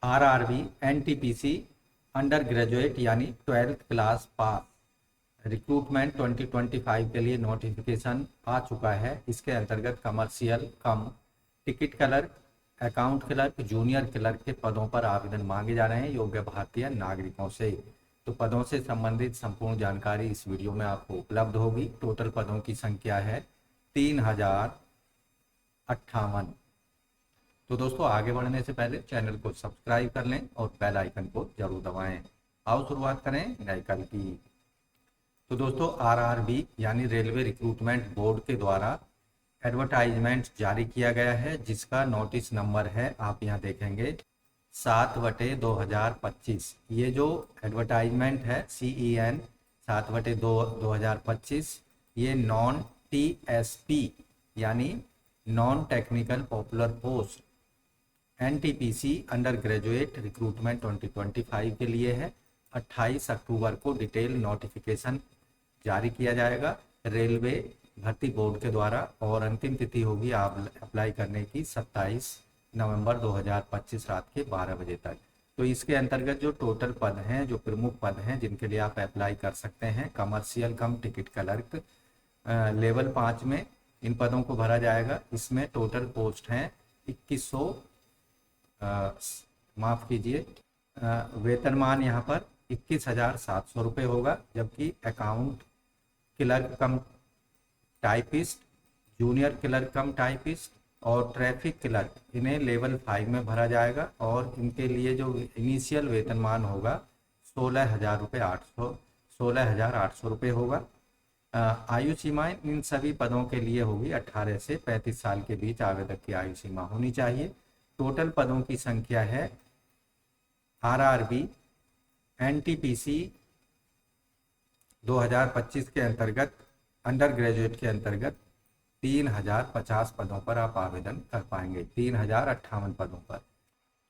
RRB NTPC under graduate यानी 12th class pass recruitment 2025 के लिए नोटिफिकेशन आ चुका है। इसके अंतर्गत कमर्शियल कम ticket clerk, account clerk, junior clerk के पदों पर आवेदन मांगे जा रहे हैं योग्य भारतीय नागरिकों से। तो पदों से संबंधित संपूर्ण जानकारी इस वीडियो में आपको उपलब्ध होगी। टोटल पदों की संख्या है 3058। तो दोस्तों आगे बढ़ने से पहले चैनल को सब्सक्राइब कर लें और बेल आइकन को जरूर दबाएं। आओ शुरुआत करें नए कल की। तो दोस्तों आरआरबी यानी रेलवे रिक्रूटमेंट बोर्ड के द्वारा एडवर्टाइजमेंट जारी किया गया है, जिसका नोटिस नंबर है, आप यहाँ देखेंगे 7/2025। ये जो एडवर्टाइजमेंट है CEN 7/2/2025, ये नॉन TSP यानी non technical popular post NTPC under graduate recruitment 2025 के लिए है। 28 अक्टूबर को डिटेल नोटिफिकेशन जारी किया जाएगा रेलवे भर्ती बोर्ड के द्वारा, और अंतिम तिथि होगी आप अप्लाई करने की 27 नवंबर 2025 रात के 12 बजे तक। तो इसके अंतर्गत जो टोटल पद हैं, जो प्रमुख पद हैं जिनके लिए आप अप्लाई कर सकते हैं, कमर्शियल कम टिकट क्लर्क लेवल 5 में इन पदों को भरा जाएगा। इसमें टोटल पोस्ट हैं 2100, माफ कीजिए, वेतनमान यहाँ पर 21,700 रुपये होगा। जबकि अकाउंट क्लर्क कम टाइपिस्ट, जूनियर क्लर्क कम टाइपिस्ट और ट्रैफिक क्लर्क, इन्हें लेवल 5 में भरा जाएगा और इनके लिए जो इनिशियल वेतनमान होगा 16,800 रुपये होगा। आयु सीमाएं इन सभी पदों के लिए होगी 18 से 35 साल के बीच आवेदक की आयु सीमा होनी चाहिए। टोटल पदों की संख्या है आरआरबी एनटीपीसी 2025 के अंतर्गत अंडर ग्रेजुएट के अंतर्गत 3050 पदों पर आप आवेदन कर पाएंगे, 3058 पदों पर।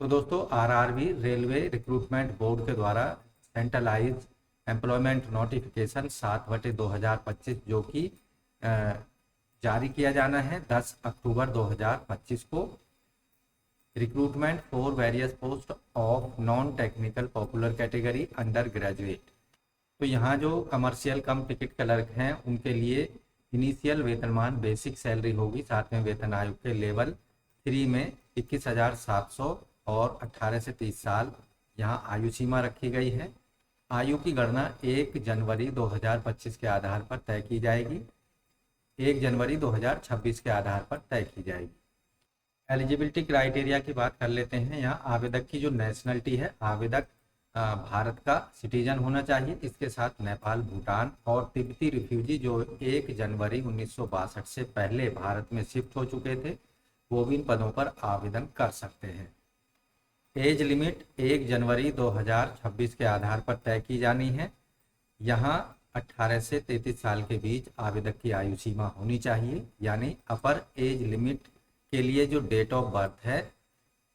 तो दोस्तों आरआरबी रेलवे रिक्रूटमेंट बोर्ड के द्वारा सेंट्रलाइज एम्प्लॉयमेंट नोटिफिकेशन 7/2025 जो कि जारी किया जाना है 10 अक्टूबर 2025 को, recruitment for various post of non technical popular category under graduate. तो यहाँ जो कमर्शियल कम टिकट क्लर्क हैं उनके लिए इनिशियल वेतनमान बेसिक सैलरी होगी 7वें वेतन आयोग के लेवल 3 में 21,700 और 18 से 30 साल यहाँ आयु सीमा रखी गई है। आयु की गणना 1 जनवरी 2025 के आधार पर तय की जाएगी, 1 जनवरी 2026 के आधार पर तय की जाएगी। एलिजिबिलिटी क्राइटेरिया की बात कर लेते हैं। यहाँ आवेदक की जो नेशनलिटी है, आवेदक भारत का सिटीजन होना चाहिए। इसके साथ नेपाल, भूटान और तिब्बती रिफ्यूजी जो 1 जनवरी 1962 से पहले भारत में शिफ्ट हो चुके थे, वो भी इन पदों पर आवेदन कर सकते हैं। एज लिमिट 1 जनवरी 2026 के आधार पर तय की जानी है। यहाँ 18 से 33 साल के बीच आवेदक की आयु सीमा होनी चाहिए, यानी अपर एज लिमिट के लिए जो डेट ऑफ बर्थ है,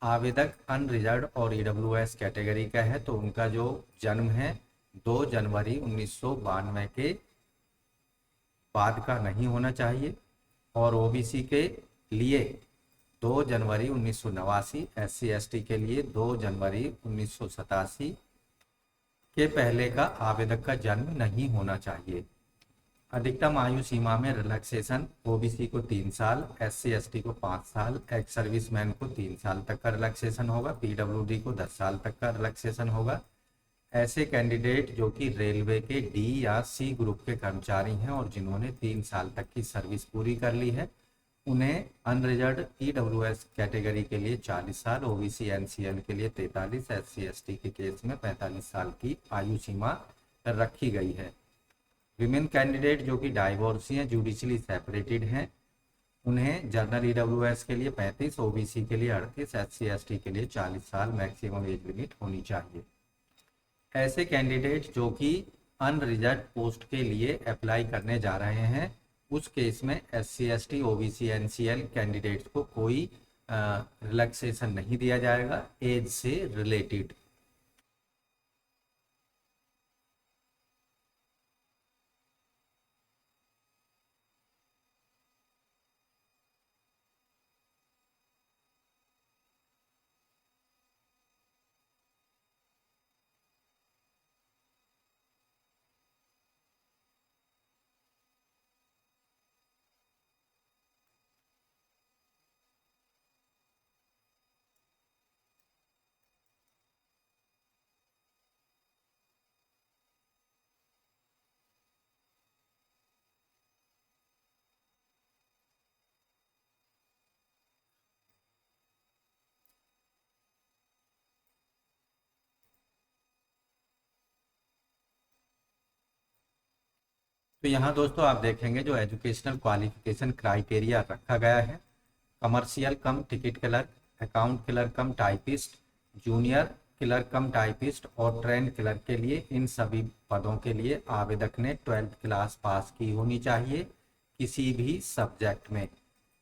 आवेदक अनरिजर्व और EWS कैटेगरी का है तो उनका जो जन्म है 2 जनवरी 1992 के बाद का नहीं होना चाहिए, और OBC के लिए 2 जनवरी 1989, SC/ST के लिए 2 जनवरी 1987 के पहले का आवेदक का जन्म नहीं होना चाहिए। अधिकतम आयु सीमा में रिलैक्सेशन OBC को 3 साल, SC/ST को 5 साल, एक्स सर्विसमैन को 3 साल तक का रिलैक्सेशन होगा, PWD को 10 साल तक का रिलैक्सेशन होगा। ऐसे कैंडिडेट जो कि रेलवे के D या C ग्रुप के कर्मचारी हैं और जिन्होंने 3 साल तक की सर्विस पूरी कर ली है, उन्हें अनरिजर्व EWS कैटेगरी के लिए 40 साल, OBC NCL के लिए 43, SC/ST के केस में 45 साल की आयु सीमा रखी गई है। विमेन कैंडिडेट जो कि डाइवोर्सी हैं, जुडिशली सेपरेटेड हैं, उन्हें जनरल EWS के लिए 35, OBC के लिए 38, SC/ST के लिए 40 साल मैक्सिमम एज लिमिट होनी चाहिए। ऐसे कैंडिडेट जो कि अनरिजर्व पोस्ट के लिए अप्लाई करने जा रहे हैं, उस केस में SC/ST, OBC NCL कैंडिडेट्स को कोई रिलैक्सेशन नहीं दिया जाएगा एज से रिलेटेड। तो यहाँ दोस्तों आप देखेंगे जो एजुकेशनल क्वालिफिकेशन क्राइटेरिया रखा गया है, कमर्शियल कम टिकट क्लर्क, अकाउंट क्लर्क कम टाइपिस्ट, जूनियर क्लर्क कम टाइपिस्ट और ट्रेन क्लर्क के लिए, इन सभी पदों के लिए आवेदक ने 12th क्लास पास की होनी चाहिए किसी भी सब्जेक्ट में।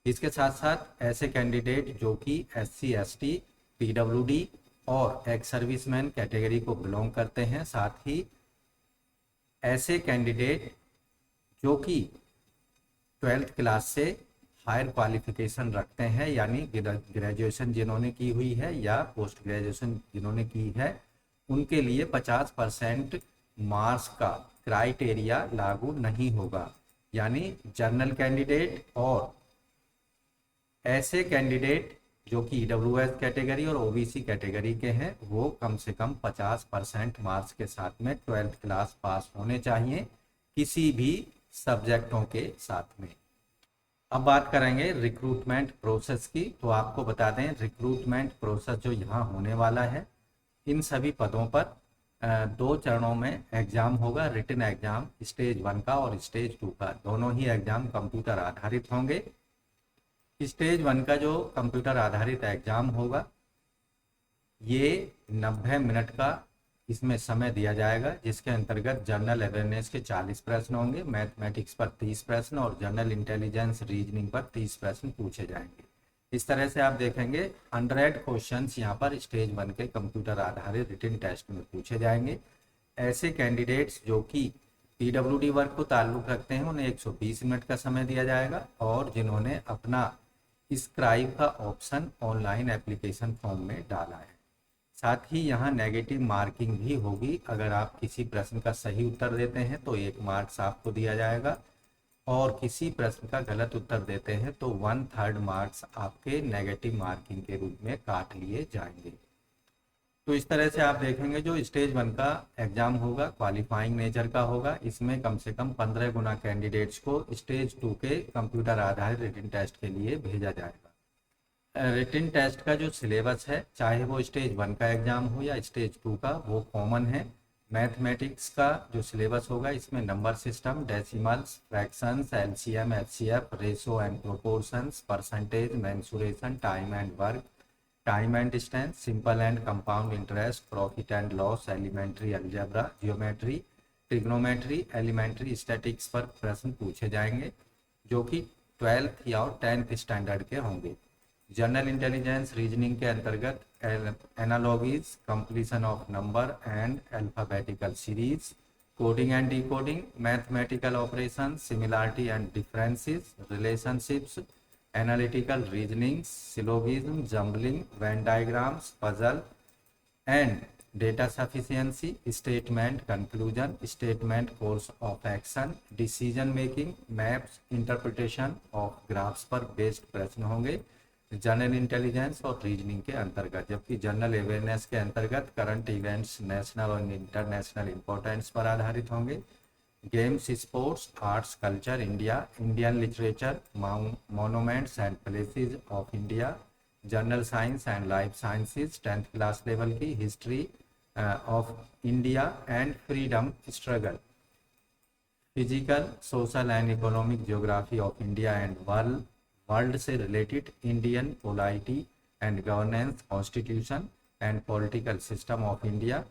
इसके साथ साथ ऐसे कैंडिडेट जो कि SC ST PWD और एक्स सर्विसमैन कैटेगरी को बिलोंग करते हैं, साथ ही ऐसे कैंडिडेट जो कि 12th क्लास से हायर क्वालिफिकेशन रखते हैं, यानी ग्रेजुएशन जिन्होंने की हुई है या पोस्ट ग्रेजुएशन जिन्होंने की है, उनके लिए 50% मार्क्स का क्राइटेरिया लागू नहीं होगा। यानी जनरल कैंडिडेट और ऐसे कैंडिडेट जो कि EWS कैटेगरी और OBC कैटेगरी के हैं, वो कम से कम 50% मार्क्स के साथ में 12th क्लास पास होने चाहिए किसी भी सब्जेक्टों के साथ में। अब बात करेंगे रिक्रूटमेंट प्रोसेस की। तो आपको बता दें रिक्रूटमेंट प्रोसेस जो यहाँ होने वाला है, इन सभी पदों पर 2 चरणों में एग्जाम होगा। रिटन एग्जाम स्टेज 1 का और स्टेज 2 का, दोनों ही एग्जाम कंप्यूटर आधारित होंगे। स्टेज 1 का जो कंप्यूटर आधारित एग्जाम होगा, ये 90 मिनट का इसमें समय दिया जाएगा, जिसके अंतर्गत जनरल अवेयरनेस के 40 प्रश्न होंगे, मैथमेटिक्स पर 30 प्रश्न और जनरल इंटेलिजेंस रीजनिंग पर 30 प्रश्न पूछे जाएंगे। इस तरह से आप देखेंगे 100 क्वेश्चंस यहाँ पर स्टेज 1 के कंप्यूटर आधारित रिटन टेस्ट में पूछे जाएंगे। ऐसे कैंडिडेट्स जो कि PWD वर्ग को ताल्लुक रखते हैं, उन्हें 120 मिनट का समय दिया जाएगा, और जिन्होंने अपना स्क्राइब का ऑप्शन ऑनलाइन एप्लीकेशन फॉर्म में डाला है। साथ ही यहाँ नेगेटिव मार्किंग भी होगी। अगर आप किसी प्रश्न का सही उत्तर देते हैं तो 1 मार्क्स आपको दिया जाएगा, और किसी प्रश्न का गलत उत्तर देते हैं तो 1/3 मार्क्स आपके नेगेटिव मार्किंग के रूप में काट लिए जाएंगे। तो इस तरह से आप देखेंगे जो स्टेज 1 का एग्जाम होगा क्वालिफाइंग नेचर का होगा। इसमें कम से कम 15 गुना कैंडिडेट्स को स्टेज 2 के कंप्यूटर आधारित रिटन टेस्ट के लिए भेजा जाएगा। रिटन टेस्ट का जो सिलेबस है, चाहे वो स्टेज 1 का एग्जाम हो या स्टेज 2 का, वो कॉमन है। मैथमेटिक्स का जो सिलेबस होगा, इसमें number system, decimals, fractions, LCM, HCF, ratio and proportions, percentage, mensuration, time and work, time and distance, simple and compound interest, profit and loss, elementary algebra, geometry, trigonometry, elementary statics पर प्रश्न पूछे जाएंगे, जो कि 12th या 10th standard के होंगे। General intelligence reasoning के अंतर्गत analogies, completion of number and alphabetical series, coding and decoding, mathematical operation, similarity and differences, relationships, analytical reasoning, syllogism, jumbling, Venn diagrams, puzzle and data sufficiency, statement conclusion, statement course of action, decision making, maps, interpretation of graphs पर based प्रश्न होंगे general intelligence और reasoning के अंतर्गत। जबकि general awareness के अंतर्गत current events, national और इंटरनेशनल इंपॉर्टेंस पर आधारित होंगे। Games, sports, arts, culture, India, Indian literature, monuments and places of India, general science and life sciences 10th class level की, history of India and freedom struggle, physical, social and economic geography of India and world से related, Indian polity and governance, constitution and political system of India.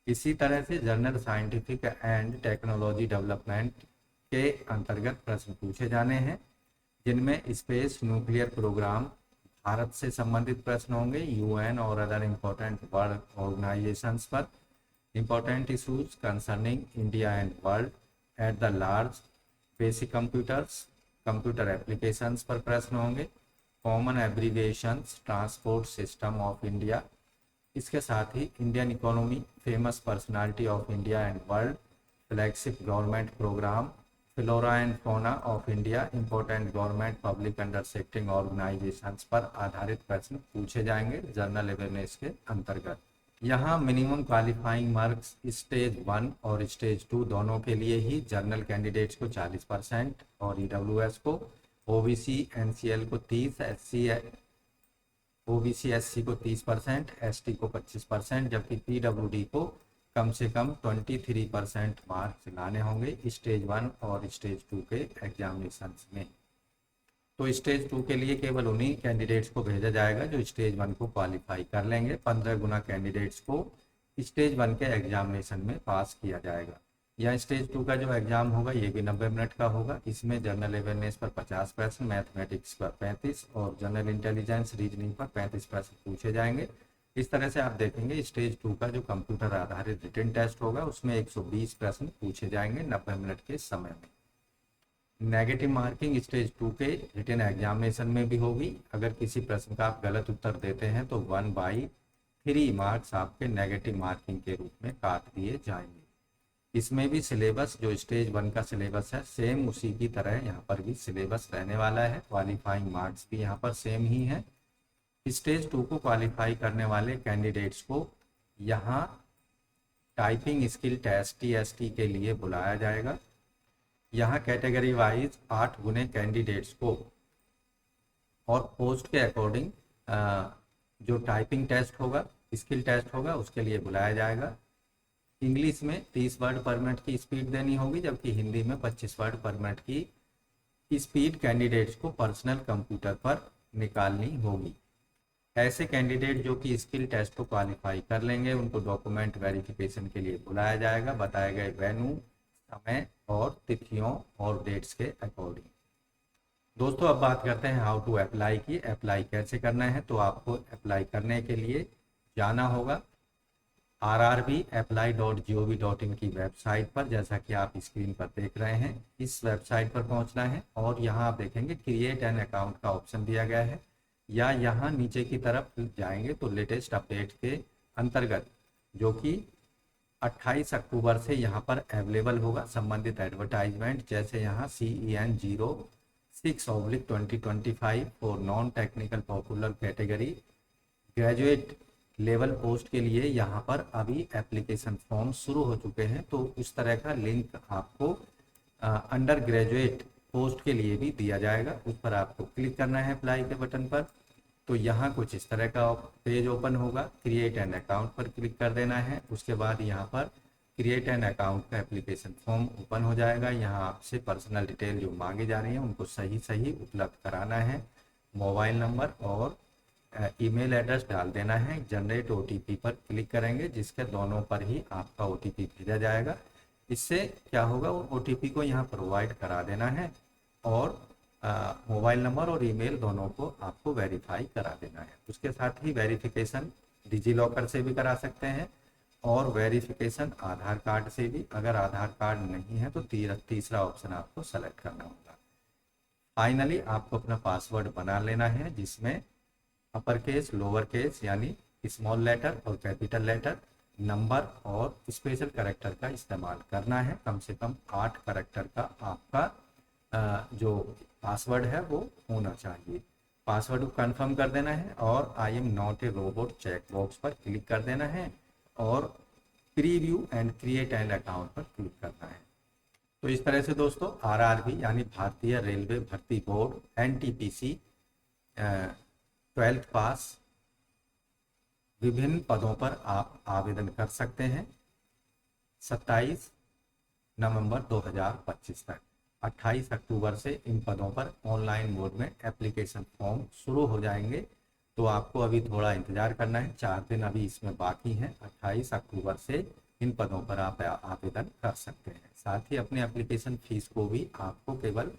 इसी तरह से general scientific and technology development के अंतर्गत प्रश्न पूछे जाने हैं, जिनमें स्पेस, न्यूक्लियर प्रोग्राम, भारत से संबंधित प्रश्न होंगे, UN और अदर इम्पोर्टेंट वर्ल्ड ऑर्गेनाइजेशंस पर, important issues concerning India and world at the large, basic computers, computer applications पर प्रश्न होंगे, common abbreviations, transport system of India. इसके साथ ही Indian economy, famous personality of India and world, flagship government programme, flora and fauna of India, important government public undertaking organisations पर आधारित प्रश्न पूछे जाएंगे जनरल अवेयरनेस के अंतर्गत। यहाँ मिनिमम क्वालिफाइंग मार्क्स स्टेज 1 और स्टेज 2 दोनों के लिए ही, जनरल कैंडिडेट्स को 40% और EWS को, OBC NCL को 30, OBC SC को 30%, ST को 25%, जबकि PWD को कम से कम 23% मार्क्स लाने होंगे स्टेज 1 और स्टेज 2 के एग्जामिनेशन में। तो स्टेज 2 के लिए केवल उन्हीं कैंडिडेट्स को भेजा जाएगा जो स्टेज 1 को क्वालिफाई कर लेंगे। 15 गुना कैंडिडेट्स को स्टेज 1 के एग्जामिनेशन में पास किया जाएगा। या स्टेज 2 का जो एग्जाम होगा ये भी 90 मिनट का होगा। इसमें जनरल अवेयरनेस पर 50%, मैथमेटिक्स पर 35 और जनरल इंटेलिजेंस रीजनिंग पर 35% पूछे जाएंगे। इस तरह से आप देखेंगे स्टेज 2 का जो कंप्यूटर आधारित रिटन टेस्ट होगा उसमें 120 प्रश्न पूछे जाएंगे 90 मिनट के समय में। नेगेटिव मार्किंग स्टेज 2 के रिटन एग्जामिनेशन में भी होगी। अगर किसी प्रश्न का आप गलत उत्तर देते हैं तो 1/3 मार्क्स आपके नेगेटिव मार्किंग के रूप में काट दिए जाएंगे। इसमें भी सिलेबस जो स्टेज 1 का सिलेबस है सेम उसी की तरह यहाँ पर भी सिलेबस रहने वाला है। क्वालिफाइंग मार्क्स भी यहाँ पर सेम ही है। स्टेज 2 को क्वालिफाई करने वाले कैंडिडेट्स को यहाँ टाइपिंग स्किल टेस्ट TST के लिए बुलाया जाएगा। यहाँ कैटेगरी वाइज 8 गुने कैंडिडेट्स को और पोस्ट के अकॉर्डिंग जो टाइपिंग टेस्ट होगा, स्किल टेस्ट होगा, उसके लिए बुलाया जाएगा। इंग्लिश में 30 वर्ड पर मिनट की स्पीड देनी होगी, जबकि हिंदी में 25 वर्ड पर मिनट की स्पीड कैंडिडेट्स को पर्सनल कंप्यूटर पर निकालनी होगी। ऐसे कैंडिडेट जो कि स्किल टेस्ट को क्वालिफाई कर लेंगे उनको डॉक्यूमेंट वेरिफिकेशन के लिए बुलाया जाएगा बताए गए वेन्यू, समय और तिथियों और डेट्स के अकॉर्डिंग। दोस्तों अब बात करते हैं हाउ टू अप्लाई की। अप्लाई कैसे करना है, तो आपको अप्लाई करने के लिए जाना होगा rrbapply.gov.in की वेबसाइट पर, जैसा कि आप स्क्रीन पर देख रहे हैं। इस वेबसाइट पर पहुंचना है और यहाँ आप देखेंगे क्रिएट एन अकाउंट का ऑप्शन दिया गया है, या यहाँ नीचे की तरफ जाएंगे तो लेटेस्ट अपडेट के अंतर्गत जो कि 28 अक्टूबर से यहाँ पर अवेलेबल होगा संबंधित एडवर्टाइजमेंट, जैसे यहाँ CEN 06/2025 for non technical popular category graduate level post के लिए यहाँ पर अभी एप्लीकेशन फॉर्म शुरू हो चुके हैं। तो उस तरह का लिंक आपको अंडर ग्रेजुएट पोस्ट के लिए भी दिया जाएगा। उस पर आपको क्लिक करना है अप्लाई के बटन पर। तो यहाँ कुछ इस तरह का पेज ओपन होगा। क्रिएट एन अकाउंट पर क्लिक कर देना है। उसके बाद यहाँ पर क्रिएट एन अकाउंट का एप्लीकेशन फॉर्म ओपन हो जाएगा। यहाँ आपसे पर्सनल डिटेल जो मांगी जा रही है उनको सही सही उपलब्ध कराना है। मोबाइल नंबर और ईमेल एड्रेस डाल देना है। जनरेट OTP पर क्लिक करेंगे, जिसके दोनों पर ही आपका OTP भेजा जाएगा। इससे क्या होगा, वो OTP को यहाँ प्रोवाइड करा देना है और मोबाइल नंबर और ईमेल दोनों को आपको वेरीफाई करा देना है। उसके साथ ही वेरिफिकेशन डिजीलॉकर से भी करा सकते हैं और वेरिफिकेशन आधार कार्ड से भी। अगर आधार कार्ड नहीं है तो तीसरा ऑप्शन आपको सेलेक्ट करना होगा। फाइनली आपको अपना पासवर्ड बना लेना है, जिसमें अपर केस, लोअर केस यानी स्मॉल लेटर और कैपिटल लेटर, नंबर और स्पेशल कैरेक्टर का इस्तेमाल करना है। कम से कम 8 कैरेक्टर का आपका जो पासवर्ड है वो होना चाहिए। पासवर्ड को कंफर्म कर देना है और I am not a robot check box पर क्लिक कर देना है और preview and create an account पर क्लिक करना है। तो इस तरह से दोस्तों RRB यानी भारतीय रेलवे भर्ती बोर्ड NTPC 12th पास विभिन्न पदों पर आप आवेदन कर सकते हैं 27 नवंबर 2025 तक। 28 अक्टूबर से इन पदों पर ऑनलाइन मोड में एप्लीकेशन फॉर्म शुरू हो जाएंगे। तो आपको अभी थोड़ा इंतजार करना है, 4 दिन अभी इसमें बाकी हैं। 28 अक्टूबर से इन पदों पर आप आवेदन कर सकते हैं। साथ ही अपने एप्लीकेशन फीस को भी आपको केवल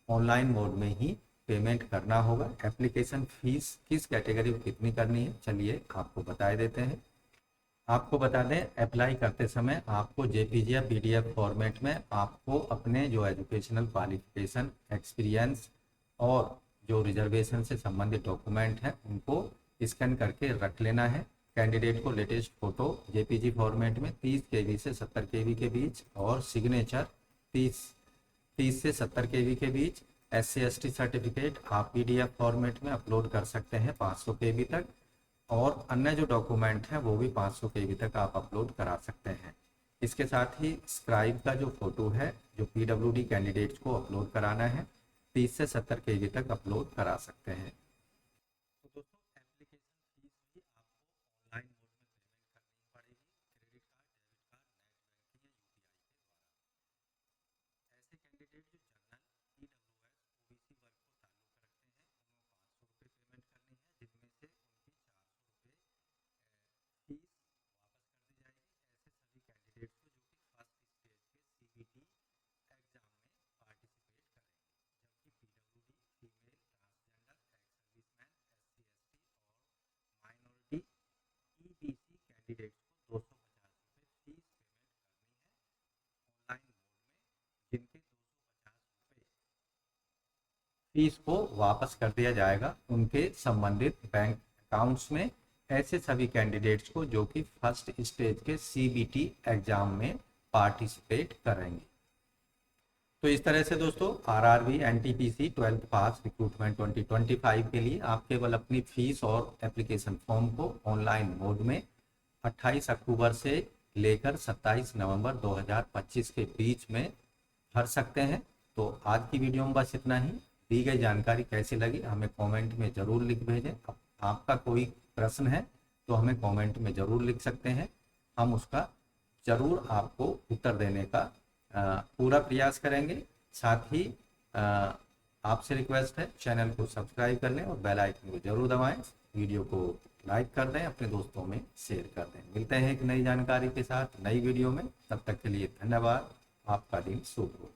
ऑनलाइन मोड में ही पेमेंट करना होगा। एप्लीकेशन फीस किस कैटेगरी में कितनी करनी है, चलिए आपको बता देते हैं। आपको बता दें, अप्लाई करते समय आपको JPG या PDF फॉर्मेट में आपको अपने जो एजुकेशनल क्वालिफिकेशन, एक्सपीरियंस और जो रिजर्वेशन से संबंधित डॉक्यूमेंट हैं उनको स्कैन करके रख लेना है। कैंडिडेट को लेटेस्ट फोटो JPG फॉर्मेट में 30 KB से 70 KB के बीच और सिग्नेचर 30 से 70 KB के बीच। SC/ST सर्टिफिकेट आप PDF फॉर्मेट में अपलोड कर सकते हैं 500 KB तक, और अन्य जो डॉक्यूमेंट हैं वो भी 500 KB तक आप अपलोड करा सकते हैं। इसके साथ ही स्क्राइब का जो फोटो है जो PWD कैंडिडेट्स को अपलोड कराना है 30 से 70 KB तक अपलोड करा सकते हैं। तो दोस्तों एप्लीकेशन फीस भी आपको ऑनलाइन मोड में पेमेंट करनी पड़ेगी। क्रेडिट कार्ड, डेबिट फीस को वापस कर दिया जाएगा उनके संबंधित बैंक अकाउंट्स में, ऐसे सभी कैंडिडेट्स को जो कि फर्स्ट स्टेज के सीबीटी एग्जाम में पार्टिसिपेट करेंगे। तो इस तरह से दोस्तों आरआरबी एनटीपीसी 12th पास रिक्रूटमेंट 2025 के लिए आप केवल अपनी फीस और एप्लीकेशन फॉर्म को ऑनलाइन मोड में 28 अक्टूबर से लेकर 27 नवंबर 2025 के बीच में भर सकते हैं। तो आज की वीडियो में बस इतना ही। दी गई जानकारी कैसी लगी हमें कमेंट में ज़रूर लिख भेजें। आपका कोई प्रश्न है तो हमें कमेंट में ज़रूर लिख सकते हैं, हम उसका ज़रूर आपको उत्तर देने का पूरा प्रयास करेंगे। साथ ही आपसे रिक्वेस्ट है चैनल को सब्सक्राइब कर लें और बेल आइकन को जरूर दबाएं, वीडियो को लाइक कर दें, अपने दोस्तों में शेयर कर दें। मिलते हैं एक नई जानकारी के साथ नई वीडियो में, तब तक के लिए धन्यवाद। आपका दिन शुभ हो।